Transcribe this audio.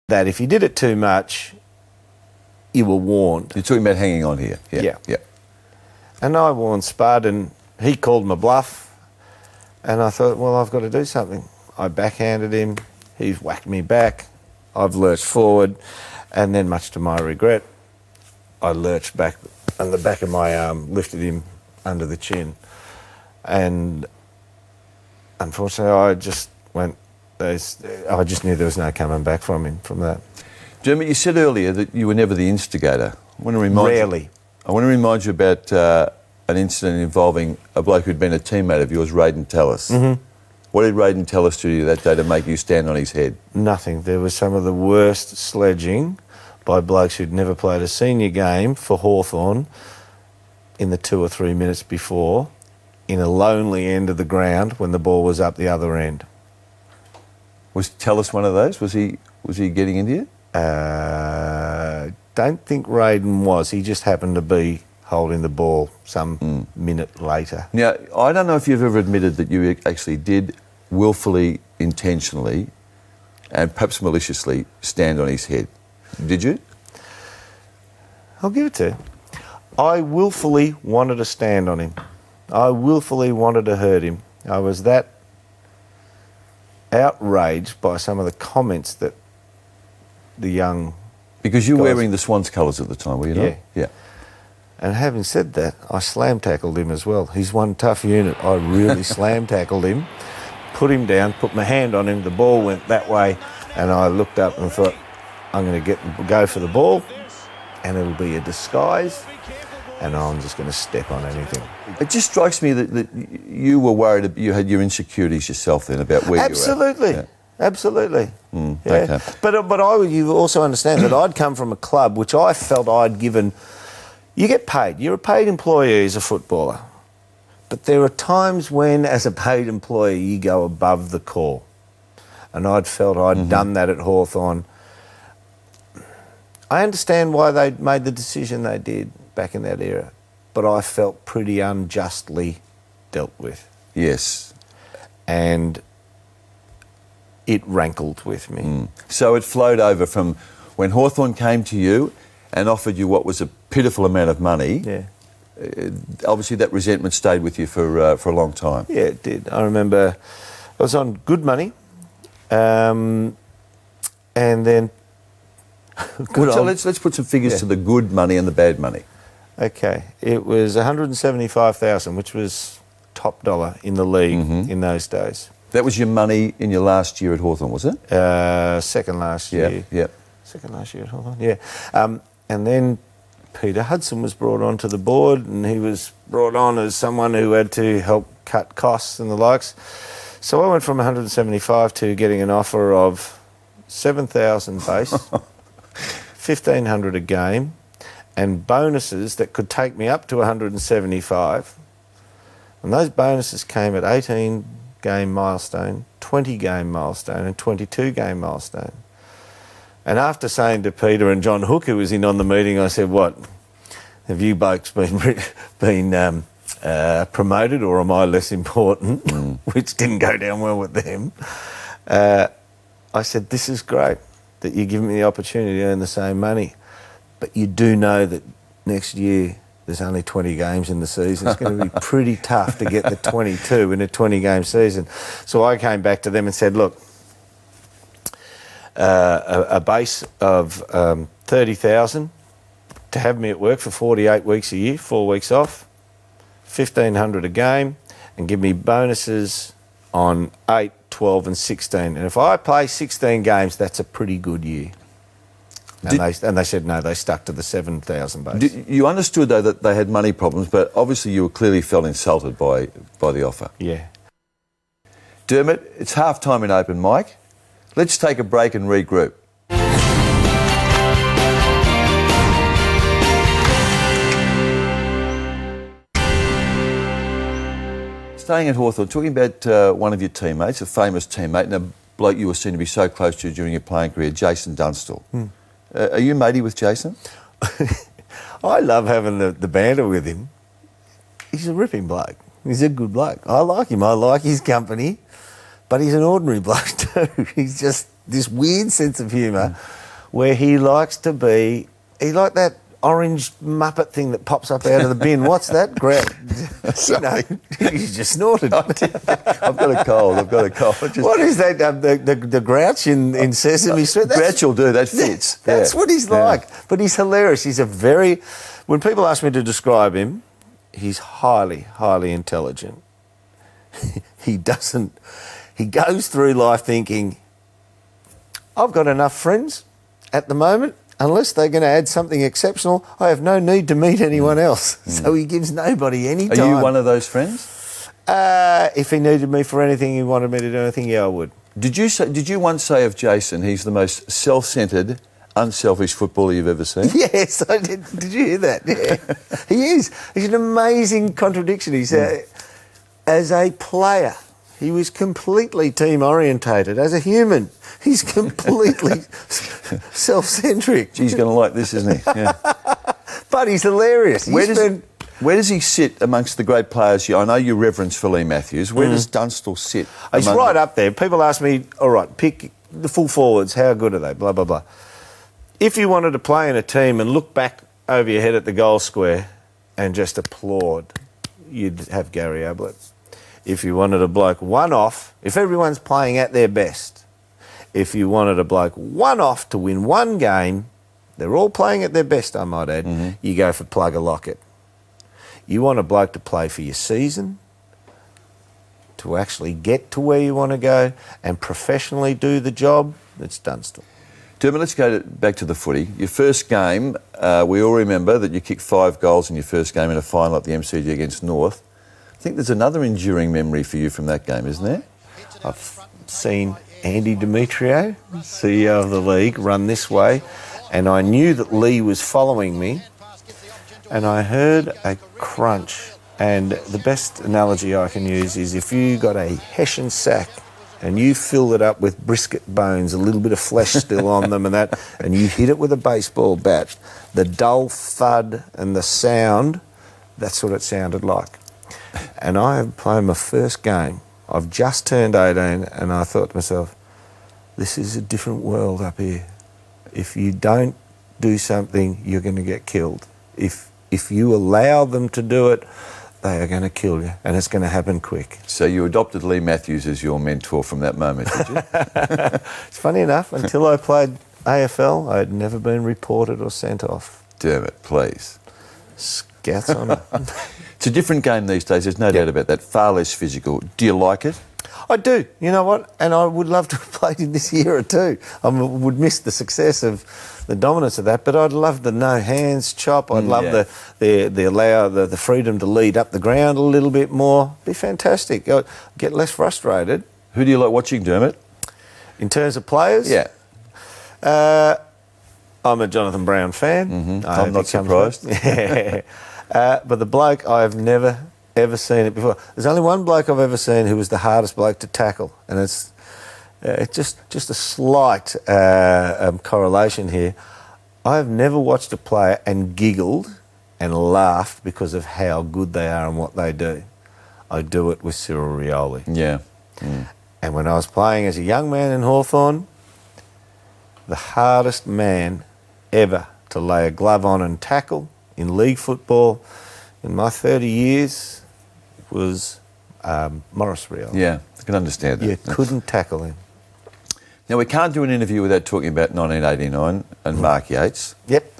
that if you did it too much, you were warned. You're talking about hanging on here. Yeah. Yeah. And I warned Spud, and he called my bluff, and I thought, well, I've got to do something. I backhanded him, he's whacked me back, I've lurched forward, and then much to my regret, I lurched back and the back of my arm lifted him under the chin. And unfortunately, I just knew there was no coming back from him from that. Dermott, you said earlier that you were never the instigator. Rarely. I want to remind you about an incident involving a bloke who'd been a teammate of yours, Raiden Tallis. Mm-hmm. What did Raiden Tallis do to you that day to make you stand on his head? Nothing. There was some of the worst sledging by blokes who'd never played a senior game for Hawthorn in the 2 or 3 minutes before, in a lonely end of the ground when the ball was up the other end. Was Tallis one of those? Was he getting into you? Don't think Raiden was. He just happened to be holding the ball some minute later. Now, I don't know if you've ever admitted that you actually did willfully, intentionally, and perhaps maliciously stand on his head. Did you? I'll give it to you. I willfully wanted to stand on him. I willfully wanted to hurt him. I was that outraged by some of the comments that the young... Because you were wearing the Swans colours at the time, were you not? Yeah. Yeah. And having said that, I slam-tackled him as well. He's one tough unit. I really slam-tackled him, put him down, put my hand on him, the ball went that way, and I looked up and thought, I'm going to go for the ball, and it'll be a disguise, and I'm just going to step on anything. It just strikes me that you were worried, you had your insecurities yourself then about where Absolutely. you were at. Absolutely. Yeah. Yeah. Okay. But you also understand that I'd come from a club which I felt I'd given... You get paid. You're a paid employee as a footballer. But there are times when, as a paid employee, you go above the call. And I'd felt I'd done that at Hawthorn. I understand why they made the decision they did back in that era, but I felt pretty unjustly dealt with. Yes. And it rankled with me. So it flowed over from when Hawthorn came to you and offered you what was a pitiful amount of money. Yeah. Obviously that resentment stayed with you for a long time. Yeah, it did. I remember I was on good money, and then... So let's put some figures to the good money and the bad money. Okay. It was $175,000, which was top dollar in the league in those days. That was your money in your last year at Hawthorn, was it? Second last year. Yeah. Second last year at Hawthorn, yeah. And then Peter Hudson was brought onto the board, and he was brought on as someone who had to help cut costs and the likes. So I went from 175 to getting an offer of 7,000 base, 1,500 a game, and bonuses that could take me up to 175. And those bonuses came at 18-game milestone, 20-game milestone, and 22-game milestone. And after saying to Peter and John Hook, who was in on the meeting, I said, what, have you blokes been promoted, or am I less important? Which didn't go down well with them. I said, this is great that you're giving me the opportunity to earn the same money, but you do know that next year there's only 20 games in the season. It's going to be pretty tough to get the 22 in a 20-game season. So I came back to them and said, look, a base of 30,000 to have me at work for 48 weeks a year, 4 weeks off, 1,500 a game, and give me bonuses on 8, 12 and 16. And if I play 16 games, that's a pretty good year. And they said no, they stuck to the 7,000 base. You understood, though, that they had money problems, but obviously you clearly felt insulted by the offer. Yeah. Dermott, it's half-time in open mic. Let's take a break and regroup. Staying at Hawthorn, talking about one of your teammates, a famous teammate, and a bloke you were seen to be so close to during your playing career, Jason Dunstall. Are you matey with Jason? I love having the banter with him. He's a ripping bloke. He's a good bloke. I like him. I like his company. But he's an ordinary bloke too. He's just this weird sense of humour where he likes to be... He like that orange Muppet thing that pops up out of the bin. What's that? You know, you just snorted. I've got a cold. What is that? The Grouch in Sesame Street? Grouch will do. That fits. That's what he's like. But he's hilarious. He's a very... When people ask me to describe him, he's highly, highly intelligent. He doesn't... He goes through life thinking, I've got enough friends at the moment. Unless they're going to add something exceptional, I have no need to meet anyone else. So he gives nobody any time. Are you one of those friends? If he needed me for anything, he wanted me to do anything, yeah, I would. Did you once say of Jason, he's the most self-centred, unselfish footballer you've ever seen? Yes, I did. Did you hear that? Yeah. He is. He's an amazing contradiction. He's as a player, he was completely team-orientated. As a human, he's completely self-centric. He's going to like this, isn't he? Yeah. But he's hilarious. Where does he sit amongst the great players? I know you reverence Lee Matthews. Where does Dunstall sit? He's right up there. People ask me, all right, pick the full forwards. How good are they? Blah, blah, blah. If you wanted to play in a team and look back over your head at the goal square and just applaud, you'd have Gary Ablett. If you wanted a bloke one-off, if everyone's playing at their best, if you wanted a bloke one-off to win one game, they're all playing at their best, I might add, you go for Plugger Lockett. You want a bloke to play for your season, to actually get to where you want to go and professionally do the job, it's Dunstall. Dermott, let's go back to the footy. Your first game, we all remember that you kicked 5 goals in your first game in a final at the MCG against North. I think there's another enduring memory for you from that game, isn't there? I've seen Andy Demetrio, CEO of the league, run this way, and I knew that Lee was following me, and I heard a crunch. And the best analogy I can use is if you got a Hessian sack and you filled it up with brisket bones, a little bit of flesh still on them and that, and you hit it with a baseball bat, the dull thud and the sound, that's what it sounded like. And I am playing my first game. I've just turned 18 and I thought to myself, this is a different world up here. If you don't do something, you're going to get killed. If you allow them to do it, they are going to kill you, and it's going to happen quick. So you adopted Lee Matthews as your mentor from that moment, did you? It's funny enough, until I played AFL, I had never been reported or sent off. Dermott, please. Scouts on it. It's a different game these days, there's no doubt about that. Far less physical. Do you like it? I do. You know what? And I would love to have played in this era too. I would miss the success of the dominance of that, but I'd love the no hands chop. I'd love the freedom to lead up the ground a little bit more. Be fantastic. I'd get less frustrated. Who do you like watching, Dermott? In terms of players? Yeah. I'm a Jonathan Brown fan. I'm not surprised. Yeah. But the bloke, I've never, ever seen it before. There's only one bloke I've ever seen who was the hardest bloke to tackle, and it's just a slight correlation here. I've never watched a player and giggled and laughed because of how good they are and what they do. I do it with Cyril Rioli. Yeah. And when I was playing as a young man in Hawthorn, the hardest man ever to lay a glove on and tackle in league football in my 30 years was Maurice Rioli. Yeah, I can understand that. You couldn't tackle him. Now, we can't do an interview without talking about 1989 and Mark Yates. Yep.